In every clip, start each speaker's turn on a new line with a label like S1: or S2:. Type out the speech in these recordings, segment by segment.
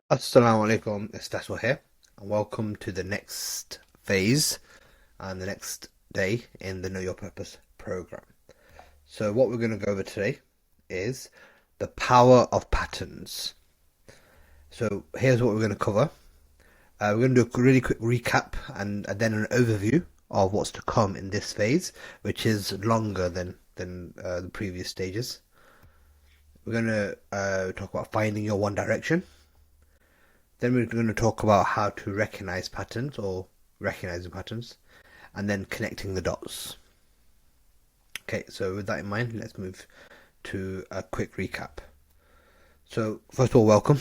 S1: Assalamu alaikum, it's Faisal here, and welcome to the next phase and the next day in the Know Your Purpose program. So, what we're going to go over today is the power of patterns. So, here's what we're going to cover. We're going to do a really quick recap and then an overview of what's to come in this phase, which is longer than the previous stages. We're going to talk about finding your one direction. Then we're going to talk about how to recognize patterns or recognizing patterns, and then connecting the dots. Okay, so with that in mind, let's move to a quick recap. So first of all, welcome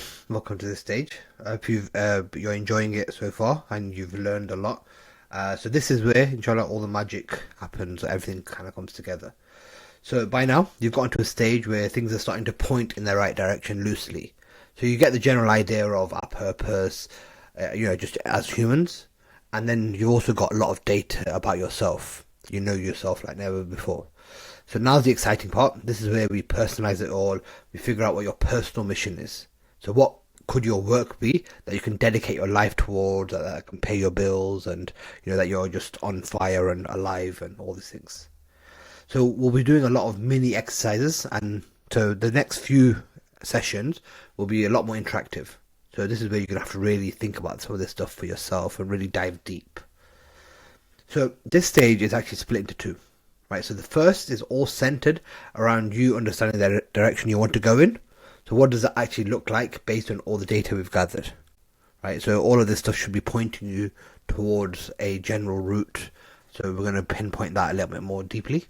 S1: to this stage. I hope you're enjoying it so far and you've learned a lot. So this is where, inshallah, all the magic happens. Everything kind of comes together. So by now, you've gotten to a stage where things are starting to point in the right direction loosely. So you get the general idea of our purpose, just as humans, and then you've also got a lot of data about yourself. You know yourself like never before. So now's the exciting part. This is where we personalize it all. We figure out what your personal mission is. So what could your work be that you can dedicate your life towards, that can pay your bills, and that you're just on fire and alive and all these things. So we'll be doing a lot of mini exercises, and so the next few sessions will be a lot more interactive. So this is where you're going to have to really think about some of this stuff for yourself and really dive deep. So this stage is actually split into two, right? So the first is all centered around you understanding the direction you want to go in. So what does that actually look like based on all the data we've gathered, right? So all of this stuff should be pointing you towards a general route. So we're going to pinpoint that a little bit more deeply.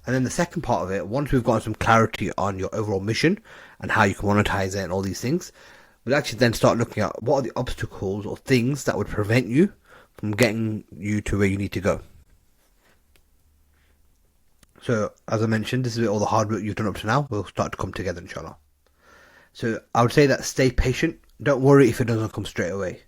S1: And then the second part of it, once we've got some clarity on your overall mission and how you can monetize it and all these things, we'll actually then start looking at what are the obstacles or things that would prevent you from getting you to where you need to go. So, as I mentioned, this is where all the hard work you've done up to now will start to come together, inshallah. So, I would say that stay patient. Don't worry if it doesn't come straight away.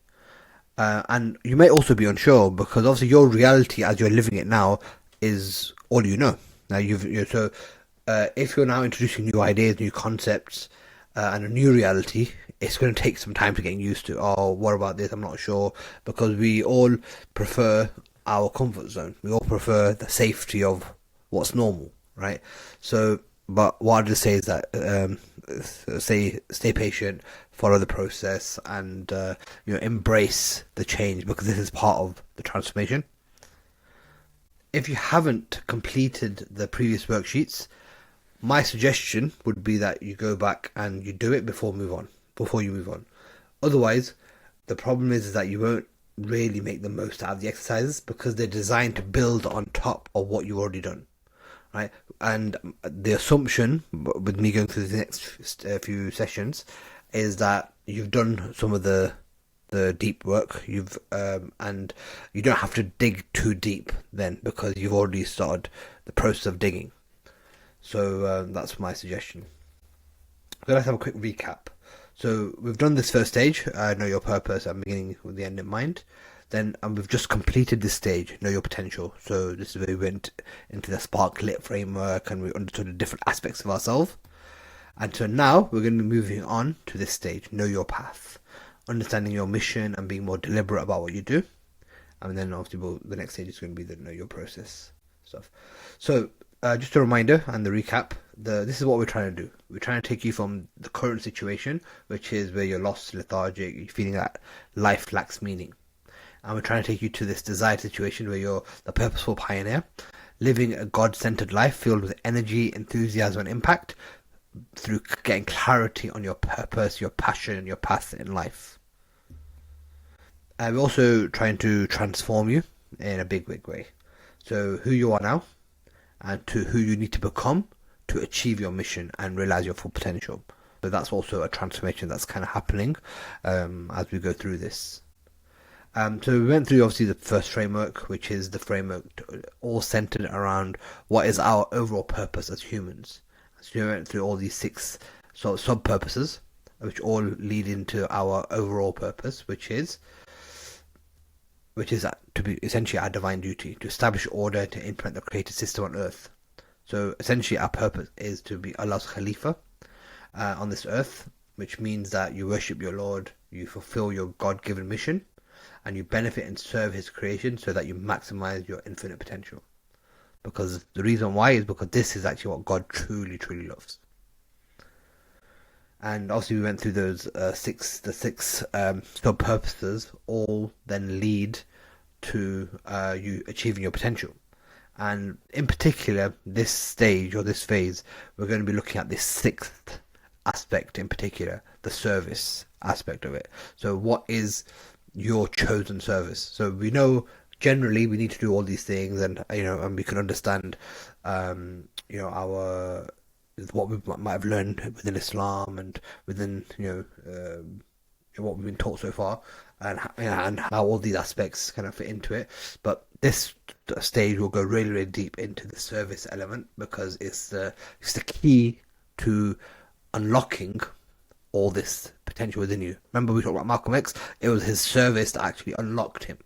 S1: And you may also be unsure because obviously your reality as you're living it now is all you know. Now if you're now introducing new ideas, new concepts, and a new reality, it's going to take some time to get used to. Oh, what about this? I'm not sure, because we all prefer our comfort zone. We all prefer the safety of what's normal, right? So, but what I'd just say is that stay patient, follow the process, and embrace the change because this is part of the transformation. If you haven't completed the previous worksheets, my suggestion would be that you go back and you do it before you move on. Otherwise, the problem is that you won't really make the most out of the exercises because they're designed to build on top of what you've already done, right? And the assumption with me going through the next few sessions is that you've done some of the deep work and you don't have to dig too deep then because you've already started the process of digging. So that's my suggestion. So let's have a quick recap. So we've done this first stage, know your purpose and beginning with the end in mind. Then we've just completed this stage, know your potential. So this is where we went into the spark lit framework and we understood the different aspects of ourselves. And so now we're going to be moving on to this stage, know your path, understanding your mission and being more deliberate about what you do. And then obviously the next stage is going to be the know your process stuff. So just a reminder and the recap, this is what we're trying to do. We're trying to take you from the current situation, which is where you're lost, lethargic, you're feeling that life lacks meaning. And we're trying to take you to this desired situation where you're the purposeful pioneer, living a God-centered life filled with energy, enthusiasm and impact through getting clarity on your purpose, your passion and your path in life. We're also trying to transform you in a big way. So who you are now and to who you need to become to achieve your mission and realize your full potential. So that's also a transformation that's kind of happening as we go through this. So we went through obviously the first framework, which is the framework all centered around what is our overall purpose as humans. So we went through all these 6 sort of sub-purposes, which all lead into our overall purpose, which is to be essentially our divine duty, to establish order, to implement the created system on earth. So essentially our purpose is to be Allah's Khalifa on this earth, which means that you worship your Lord, you fulfill your God-given mission, and you benefit and serve His creation so that you maximize your infinite potential. Because the reason why is because this is actually what God truly, truly loves. And obviously we went through those six sub purposes, all then lead to you achieving your potential. And in particular, this stage or this phase, we're going to be looking at this sixth aspect in particular, the service aspect of it. So what is your chosen service? So we know generally we need to do all these things, and and we can understand our what we might have learned within Islam and within what we've been taught so far, and how all these aspects kind of fit into it. But this stage will go really, really deep into the service element, because it's the key to unlocking all this potential within you. Remember we talked about Malcolm X? It was his service that actually unlocked him.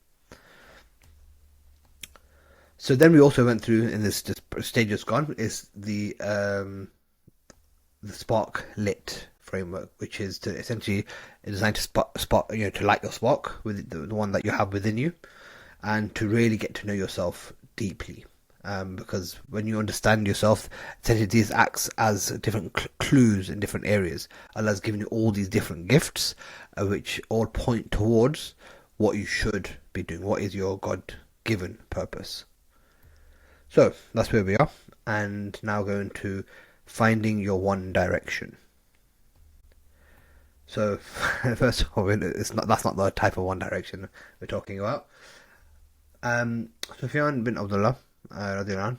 S1: So then we also went through, in this stage just gone, is the spark lit framework, which is to essentially designed to spot to light your spark with the one that you have within you, and to really get to know yourself deeply. Because when you understand yourself, essentially these acts as different clues in different areas. Allah's given you all these different gifts, which all point towards what you should be doing. What is your God-given purpose? So that's where we are, and now going to finding your one direction. So first of all, that's not the type of one direction we're talking about. Sufyan bin Abdullah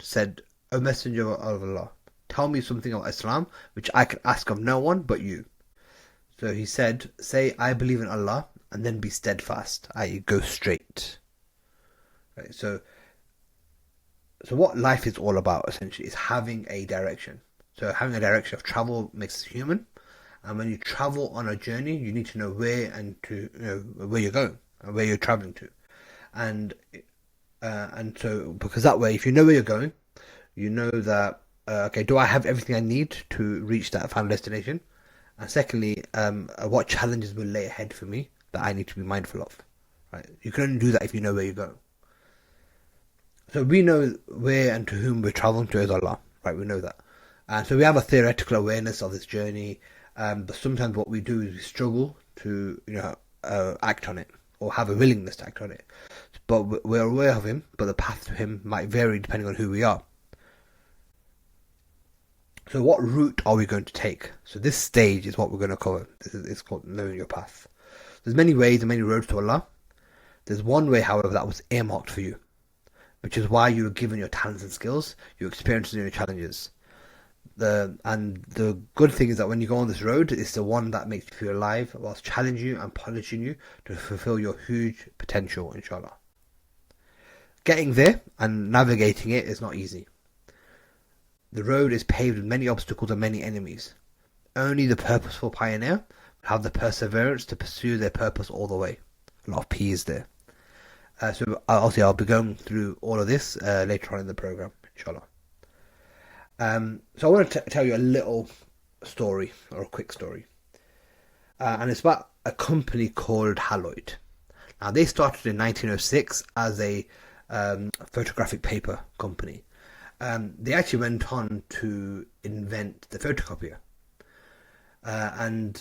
S1: said, "O Messenger of Allah, tell me something about Islam which I can ask of no one but you." So he said, "Say, I believe in Allah, and then be steadfast, i.e. go straight." Right, so what life is all about, essentially, is having a direction. So having a direction of travel makes us human. And when you travel on a journey, you need to know where where you're going and where you're traveling to. And so, because that way, if you know where you're going, you know that, okay, do I have everything I need to reach that final destination? And secondly, what challenges will lay ahead for me that I need to be mindful of? Right? You can only do that if you know where you're going. So we know where and to whom we're traveling to is Allah, right? We know that. And so we have a theoretical awareness of this journey, but sometimes what we do is we struggle to, act on it, or have a willingness to act on it. But we're aware of Him, but the path to Him might vary depending on who we are. So what route are we going to take? So this stage is what we're going to cover. It's called knowing your path. There's many ways and many roads to Allah. There's one way, however, that was earmarked for you, which is why you were given your talents and skills, your experiences and your challenges. And the good thing is that when you go on this road, it's the one that makes you feel alive, whilst challenging you and polishing you to fulfill your huge potential, inshallah. Getting there and navigating it is not easy. The road is paved with many obstacles and many enemies. Only the purposeful pioneer will have the perseverance to pursue their purpose all the way. A lot of P's there. So obviously I'll be going through all of this later on in the program, inshallah. So I want to tell you a little story, or a quick story. And it's about a company called Haloid. Now, they started in 1906 as a photographic paper company. They actually went on to invent the photocopier. And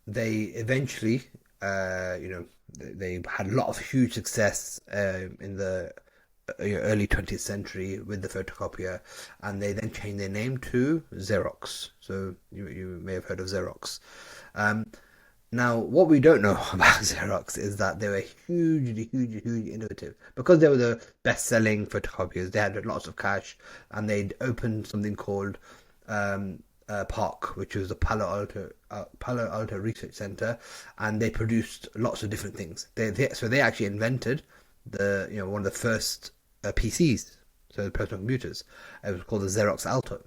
S1: they eventually, they had a lot of huge success in the early 20th century with the photocopier, and they then changed their name to Xerox. So you may have heard of Xerox. Now, what we don't know about Xerox is that they were hugely innovative. Because they were the best-selling photocopiers, they had lots of cash, and they'd opened something called PARC, which was the Palo Alto Research Center, and they produced lots of different things. So they actually invented one of the first PCs, so the personal computers. It was called the Xerox Alto.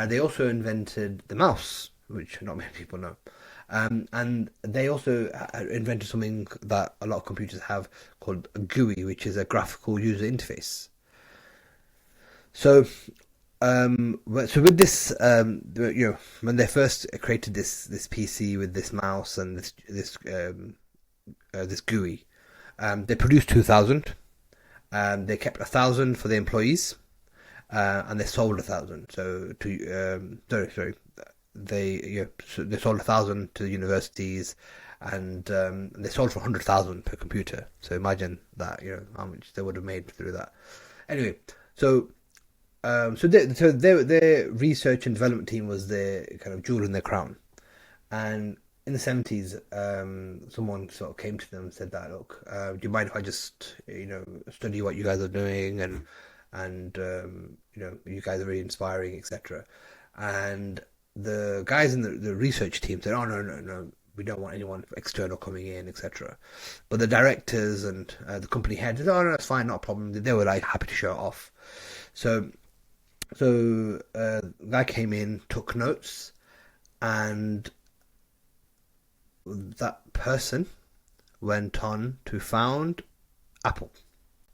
S1: They also invented the mouse, which not many people know. And they also invented something that a lot of computers have called a GUI, which is a graphical user interface. So So with this, when they first created this PC with this mouse and this GUI, they produced 2,000. They kept 1,000 for the employees, and they sold 1,000. So sorry, they sold 1,000 to the universities, and they sold for 100,000 per computer. So imagine that, how much they would have made through that. Anyway, so their research and development team was their kind of jewel in their crown. And in the 70s, someone sort of came to them and said that, look, do you mind if I just, study what you guys are doing, and you guys are really inspiring, etc. And the guys in the research team said, oh, no, no, no, we don't want anyone external coming in, etc. But the directors and the company head said, oh, no, that's fine, not a problem. They were like happy to show it off. So guy came in, took notes, and that person went on to found Apple.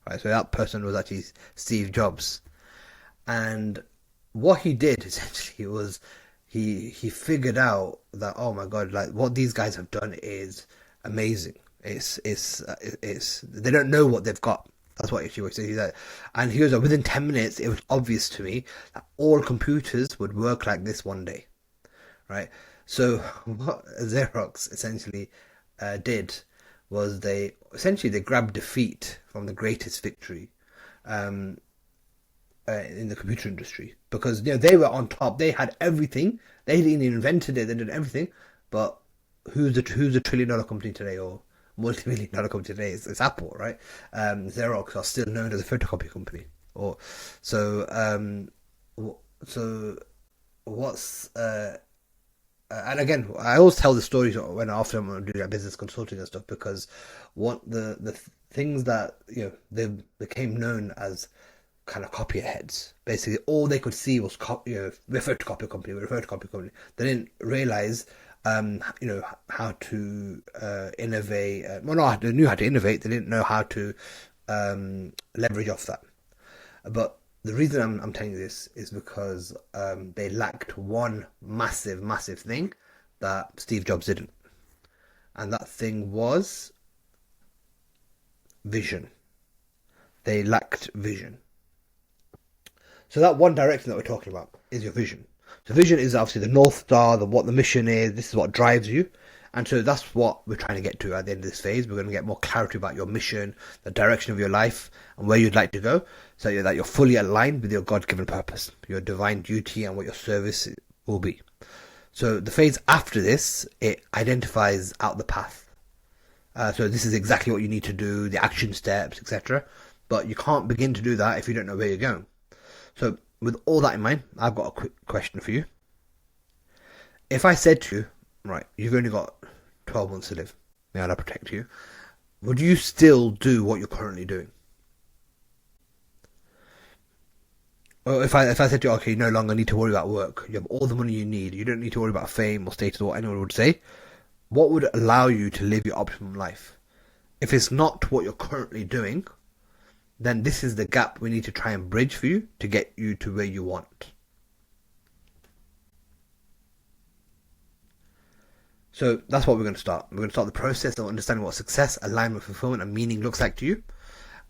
S1: Right, so that person was actually Steve Jobs, and what he did essentially was he figured out that, oh my god, like what these guys have done is amazing. It's they don't know what they've got. That's what she was saying. And he goes, within 10 minutes, it was obvious to me that all computers would work like this one day, right? So what Xerox essentially did was they grabbed defeat from the greatest victory um, in the computer industry, because they were on top. They had everything. They didn't invented it. They did everything. But who's a $1 trillion company today, or multi-million-dollar company today? It's Apple, right? Xerox are still known as a photocopy company. Or so so what's and again, I always tell the stories when after I'm doing business consulting and stuff, because what the things that they became known as kind of copy heads. Basically, all they could see was we're a photocopy company, we're a photocopy company. They didn't realize how to innovate. Well, no, they knew how to innovate. They didn't know how to leverage off that. But the reason I'm telling you this is because they lacked one massive, massive thing that Steve Jobs didn't. And that thing was vision. They lacked vision. So that one direction that we're talking about is your vision. So vision is obviously the North Star, what the mission is. This is what drives you. And so that's what we're trying to get to at the end of this phase. We're going to get more clarity about your mission, the direction of your life, and where you'd like to go, so that you're fully aligned with your God-given purpose, your divine duty, and what your service will be. So the phase after this, it identifies out the path. So this is exactly what you need to do, the action steps, etc. But you can't begin to do that if you don't know where you're going. So with all that in mind, I've got a quick question for you. If I said to you, right, you've only got 12 months to live, may Allah protect you, would you still do what you're currently doing? Or if I said to you, okay, you no longer need to worry about work, you have all the money you need, you don't need to worry about fame or status or what anyone would say, what would allow you to live your optimum life? If it's not what you're currently doing, then this is the gap we need to try and bridge for you to get you to where you want. So that's what we're going to start. We're going to start the process of understanding what success, alignment, fulfillment, and meaning looks like to you.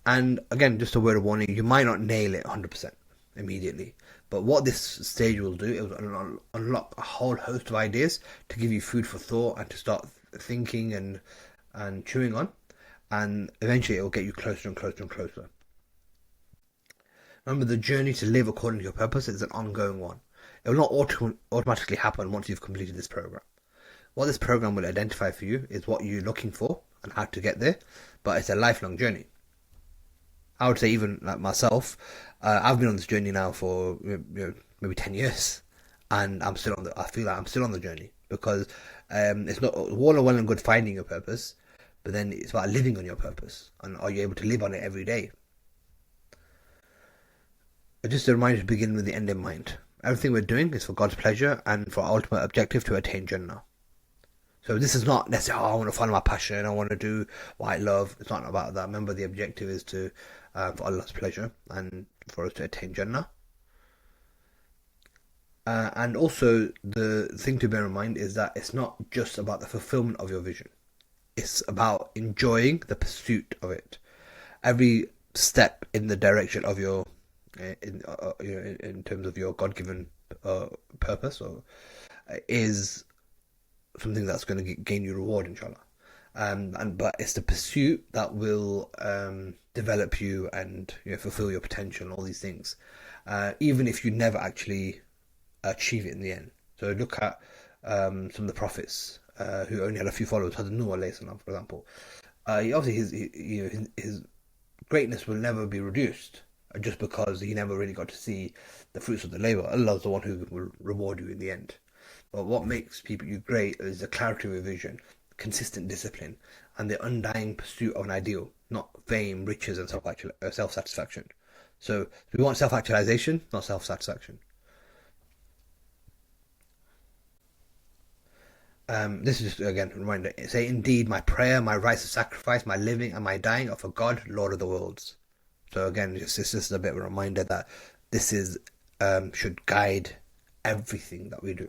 S1: And again, just a word of warning, you might not nail it 100% immediately. But what this stage will do, it will unlock a whole host of ideas to give you food for thought and to start thinking and chewing on. And eventually it will get you closer and closer and closer. Remember, the journey to live according to your purpose is an ongoing one. It will not automatically happen once you've completed this program. What this program will identify for you is what you're looking for and how to get there, but it's a lifelong journey. I would say, even like myself, I've been on this journey now for maybe 10 years, and I feel like I'm still on the journey, because it's not all well and good finding your purpose, but then it's about living on your purpose, and are you able to live on it every day? But just a reminder to begin with the end in mind. Everything we're doing is for God's pleasure and for our ultimate objective to attain Jannah. So this is not necessarily, I want to follow my passion, I want to do what I love. It's not about that. Remember, the objective is to for Allah's pleasure and for us to attain Jannah. And also, the thing to bear in mind is that it's not just about the fulfillment of your vision. It's about enjoying the pursuit of it. Every step in the direction of your, in terms of your God-given purpose, or is something that's going to gain you reward, inshallah. And but it's the pursuit that will develop you and fulfill your potential and all these things, even if you never actually achieve it in the end. So look at some of the prophets who only had a few followers, Hazrat Nuh alayhi salam, for example. Obviously his greatness will never be reduced just because he never really got to see the fruits of the labor. Allah is the one who will reward you in the end. But what makes people you great is the clarity of your vision, consistent discipline, and the undying pursuit of an ideal, not fame, riches, and self-satisfaction. So we want self-actualization, not self-satisfaction. This is just, again, a reminder. Say, indeed, my prayer, my rites of sacrifice, my living, and my dying are for God, Lord of the worlds. So again, this is a bit of a reminder that this is should guide everything that we do.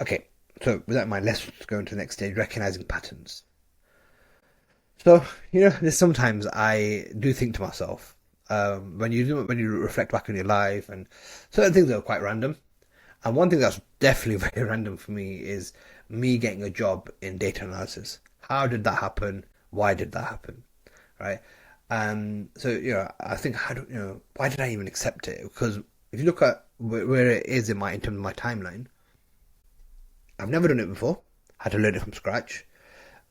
S1: Okay, so with that in mind, let's go into the next stage, recognizing patterns. So, there's sometimes I do think to myself, when you reflect back on your life, and certain things are quite random. And one thing that's definitely very random for me is me getting a job in data analysis. How did that happen? Why did that happen? Right? So, I think, why did I even accept it? Because if you look at where it is in terms of my timeline, I've never done it before. Had to learn it from scratch.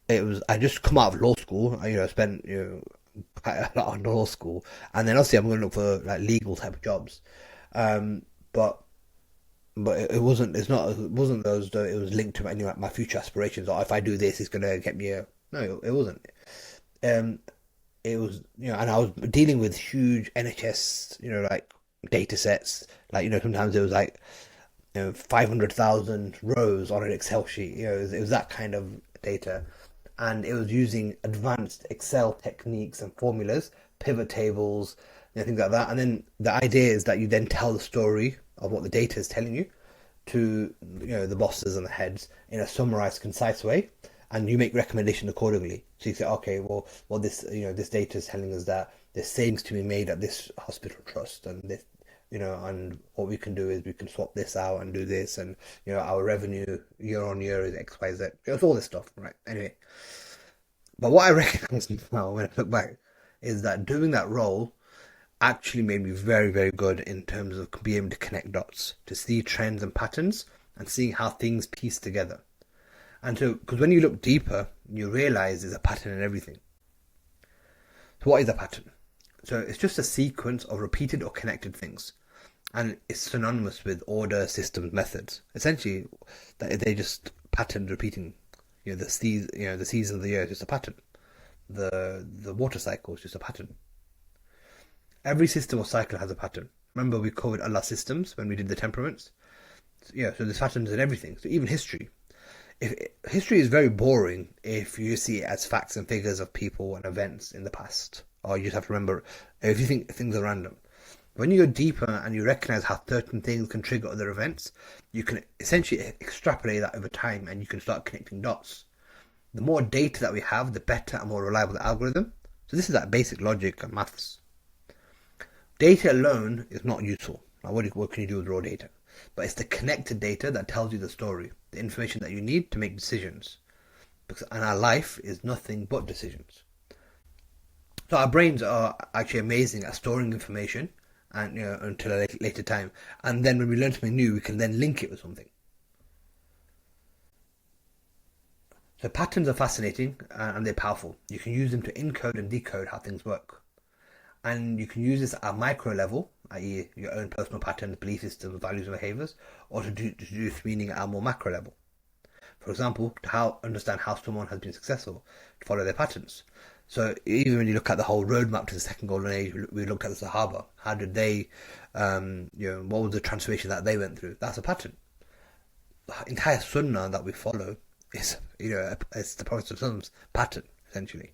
S1: I just come out of law school. I spent quite a lot on law school, and then obviously I'm going to look for like legal type of jobs. But it wasn't those though it was linked to my future aspirations, or if I do this it's going to get me a no, it wasn't. Um, it was and I was dealing with huge NHS like data sets, like sometimes it was like 500,000 rows on an Excel sheet. It was that kind of data, and it was using advanced Excel techniques and formulas, pivot tables, things like that. And then the idea is that you then tell the story of what the data is telling you to the bosses and the heads in a summarized, concise way, and you make recommendations accordingly. So you say, okay, well, this data is telling us that there's savings to be made at this hospital trust, and this, and what we can do is we can swap this out and do this, and our revenue year on year is X, Y, Z. It's all this stuff, right? Anyway, but what I recognize now when I look back is that doing that role actually made me very, very good in terms of being able to connect dots, to see trends and patterns, and seeing how things piece together. And so, because when you look deeper, you realize there's a pattern in everything. So what is a pattern? So it's just a sequence of repeated or connected things. And it's synonymous with order, systems, methods. Essentially, they just patterns repeating. The season of the year is just a pattern. The water cycle is just a pattern. Every system or cycle has a pattern. Remember, we covered Allah's systems when we did the temperaments. So there's patterns in everything. So even history. History is very boring if you see it as facts and figures of people and events in the past. Or you just have to remember, if you think things are random. When you go deeper and you recognize how certain things can trigger other events, you can essentially extrapolate that over time, and you can start connecting dots. The more data that we have, the better and more reliable the algorithm. So this is that basic logic and maths. Data alone is not useful. Now, what can you do with raw data? But it's the connected data that tells you the story, the information that you need to make decisions. And our life is nothing but decisions. So our brains are actually amazing at storing information, and until a later time. And then when we learn something new, we can then link it with something. So patterns are fascinating, and they're powerful. You can use them to encode and decode how things work. And you can use this at a micro level, i.e. your own personal patterns, belief systems, values and behaviors, or to deduce meaning at a more macro level. For example, to understand how someone has been successful, to follow their patterns. So even when you look at the whole roadmap to the second golden age, we looked at the Sahaba. How did they, what was the transformation that they went through? That's a pattern. The entire Sunnah that we follow is, it's the Prophet Prophet's pattern, essentially.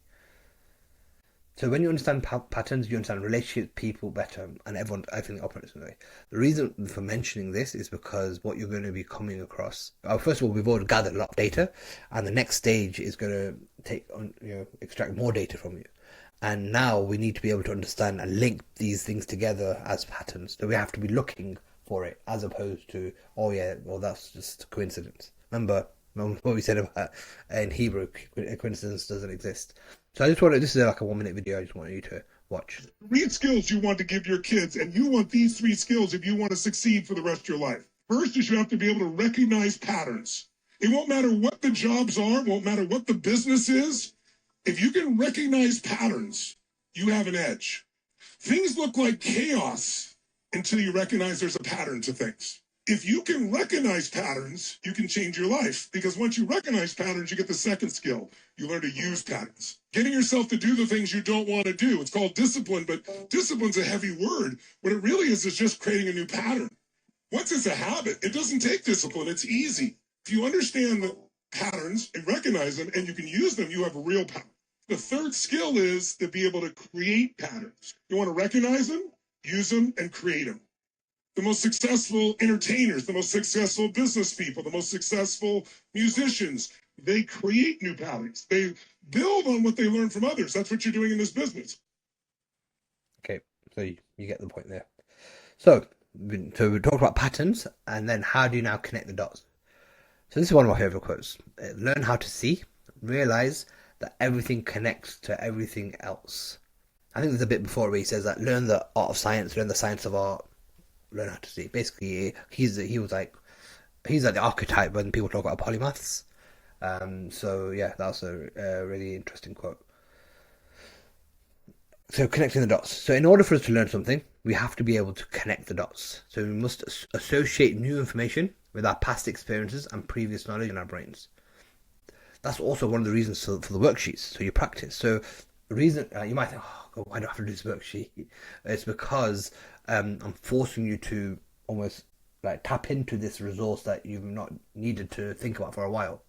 S1: So when you understand patterns, you understand relationships, people better, and everyone, I think, operates in a way. The reason for mentioning this is because what you're going to be coming across. First of all, we've already gathered a lot of data, and the next stage is going to extract more data from you. And now we need to be able to understand and link these things together as patterns. So we have to be looking for it as opposed to, oh yeah, well that's just a coincidence. Remember what we said about in Hebrew, coincidence doesn't exist. So I just wanted, this is like a 1 minute video, I just want you to watch.
S2: 3 skills you want to give your kids, and you want these 3 skills if you want to succeed for the rest of your life. First is you have to be able to recognize patterns. It won't matter what the jobs are, won't matter what the business is. If you can recognize patterns, you have an edge. Things look like chaos until you recognize there's a pattern to things. If you can recognize patterns, you can change your life, because once you recognize patterns, you get the second skill. You learn to use patterns. Getting yourself to do the things you don't want to do. It's called discipline, but discipline's a heavy word. What it really is just creating a new pattern. Once it's a habit, it doesn't take discipline. It's easy. If you understand the patterns and recognize them and you can use them, you have a real power. The third skill is to be able to create patterns. You want to recognize them, use them, and create them. The most successful entertainers, the most successful business people, the most successful musicians, they create new patterns. They build on what they learn from others. That's what you're doing in this business.
S1: Okay, so you get the point there. So we talked about patterns, and then how do you now connect the dots? So this is one of my favorite quotes. Learn how to see, realize that everything connects to everything else. I think there's a bit before where he says that learn the art of science, learn the science of art, learn how to see. Basically, he's like the archetype when people talk about polymaths. So yeah, that's a really interesting quote. So connecting the dots. So in order for us to learn something, we have to be able to connect the dots. So we must associate new information with our past experiences and previous knowledge in our brains. That's also one of the reasons for the worksheets. So you practice. So the reason you might think, oh, God, why do I have to do this worksheet? It's because I'm forcing you to almost like tap into this resource that you've not needed to think about for a while.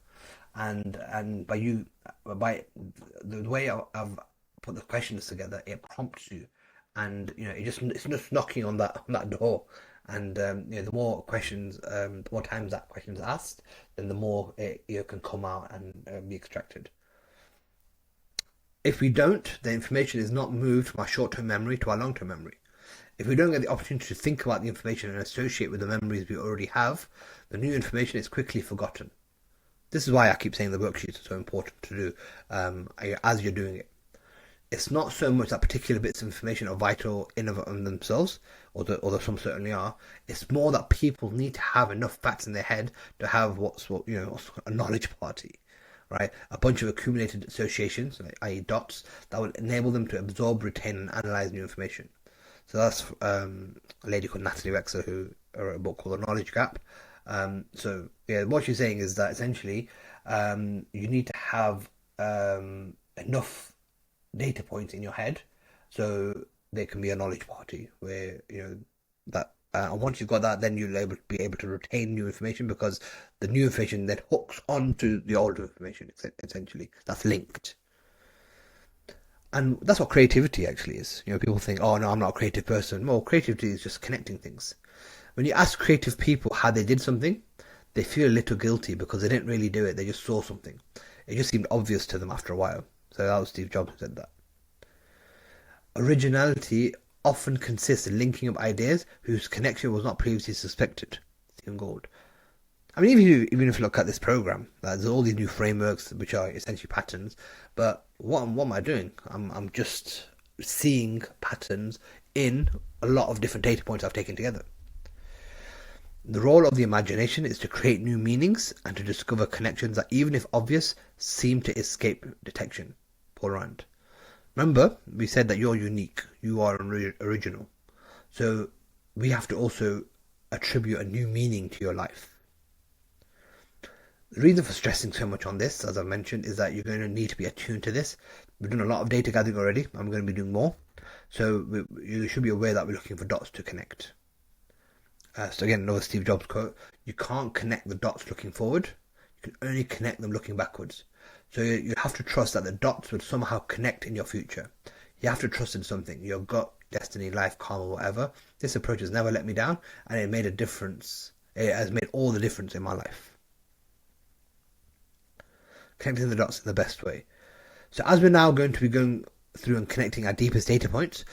S1: And by the way I've put the questions together, it prompts you, and it's just knocking on that door. And the more questions, the more times that question is asked, then the more it can come out and be extracted. If we don't, the information is not moved from our short-term memory to our long-term memory. If we don't get the opportunity to think about the information and associate with the memories we already have, the new information is quickly forgotten. This is why I keep saying the worksheets are so important to do as you're doing it. It's not so much that particular bits of information are vital in themselves, although some certainly are. It's more that people need to have enough facts in their head to have what's a knowledge party, right? A bunch of accumulated associations, i.e. dots, that will enable them to absorb, retain, and analyze new information. So that's a lady called Natalie Wexler who wrote a book called The Knowledge Gap. So yeah, what she's saying is that essentially you need to have enough data points in your head so there can be a knowledge party where that and once you've got that, then you'll be able to retain new information, because the new information then hooks onto the older information. Essentially, that's linked. And that's what creativity actually is. People think, oh no, I'm not a creative person. Well, creativity is just connecting things. When you ask creative people how they did something, they feel a little guilty because they didn't really do it. They just saw something. It just seemed obvious to them after a while. So that was Steve Jobs who said that. Originality often consists in linking up ideas whose connection was not previously suspected. Stephen Gould. I mean, even if you look at this program, there's all these new frameworks which are essentially patterns. But what am I doing? I'm just seeing patterns in a lot of different data points I've taken together. The role of the imagination is to create new meanings and to discover connections that, even if obvious, seem to escape detection. Paul Rand. Remember, we said that you're unique, you are original. So we have to also attribute a new meaning to your life. The reason for stressing so much on this, as I mentioned, is that you're going to need to be attuned to this. We've done a lot of data gathering already. I'm going to be doing more. So you should be aware that we're looking for dots to connect. So again, another Steve Jobs quote: you can't connect the dots looking forward, you can only connect them looking backwards. So you have to trust that the dots will somehow connect in your future. You have to trust in something, your gut, destiny, life, karma, whatever. This approach has never let me down, and it made a difference. It has made all the difference in my life. Connecting the dots in the best way. So as we're now going to be going through and connecting our deepest data points,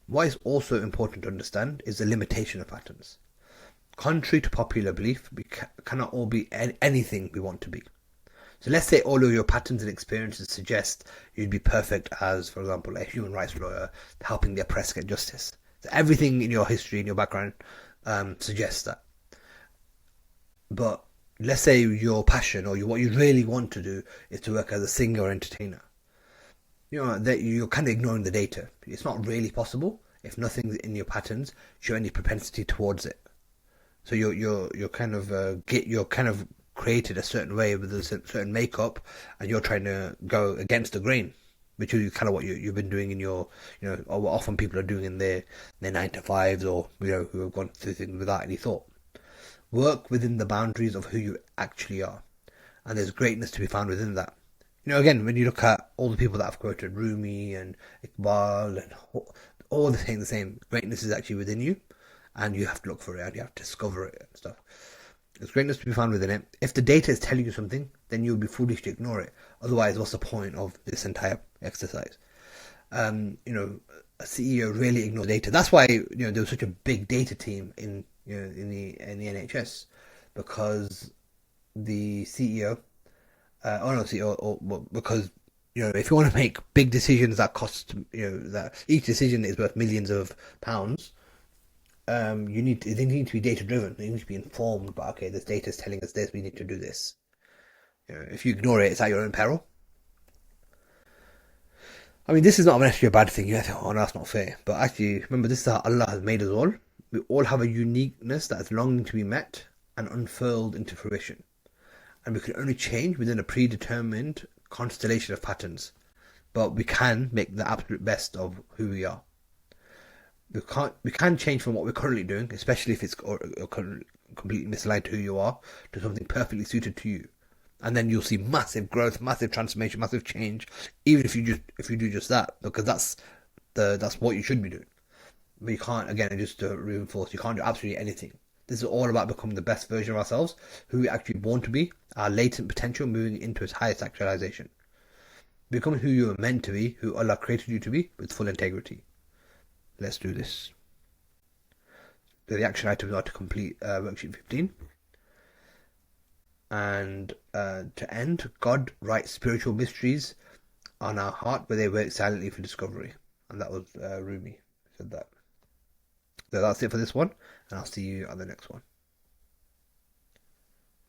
S1: what is also important to understand is the limitation of patterns. Contrary to popular belief, we cannot all be anything we want to be. So let's say all of your patterns and experiences suggest you'd be perfect as, for example, a human rights lawyer helping the oppressed get justice. So everything in your history, in your background, suggests that. But let's say your passion or what you really want to do is to work as a singer or entertainer. That you're kind of ignoring the data. It's not really possible if nothing in your patterns show any propensity towards it. So you're kind of created a certain way with a certain makeup, and you're trying to go against the grain, which is kind of what you've been doing in your, or what often people are doing in their 9 to 5s, or who have gone through things without any thought. Work within the boundaries of who you actually are, and there's greatness to be found within that. Again, when you look at all the people that I've quoted, Rumi and Iqbal, and all the saying the same, greatness is actually within you, and you have to look for it, and you have to discover it and stuff. There's greatness to be found within it. If the data is telling you something, then you'll be foolish to ignore it. Otherwise, what's the point of this entire exercise? A CEO really ignores data. That's why there was such a big data team in the NHS, because the CEO. Because if you want to make big decisions that cost, that each decision is worth millions of pounds, they need to be data driven. They need to be informed about, okay, this data is telling us this, we need to do this. If you ignore it, it's at your own peril. I mean, this is not actually a bad thing. You think, oh no, that's not fair. But actually, remember, this is how Allah has made us all. We all have a uniqueness that is longing to be met and unfurled into fruition. And we can only change within a predetermined constellation of patterns. But we can make the absolute best of who we are. We can change from what we're currently doing, especially if it's completely misaligned to who you are, to something perfectly suited to you. And then you'll see massive growth, massive transformation, massive change, even if you do just that, because that's what you should be doing. But you can't, again, just to reinforce, you can't do absolutely anything. This is all about becoming the best version of ourselves, who we actually born to be, our latent potential moving into its highest actualization. Become who you are meant to be, who Allah created you to be, with full integrity. Let's do this. The action items are to complete worksheet 15. And to end, God writes spiritual mysteries on our heart where they work silently for discovery. And that was Rumi who said that. So that's it for this one, and I'll see you on the next one.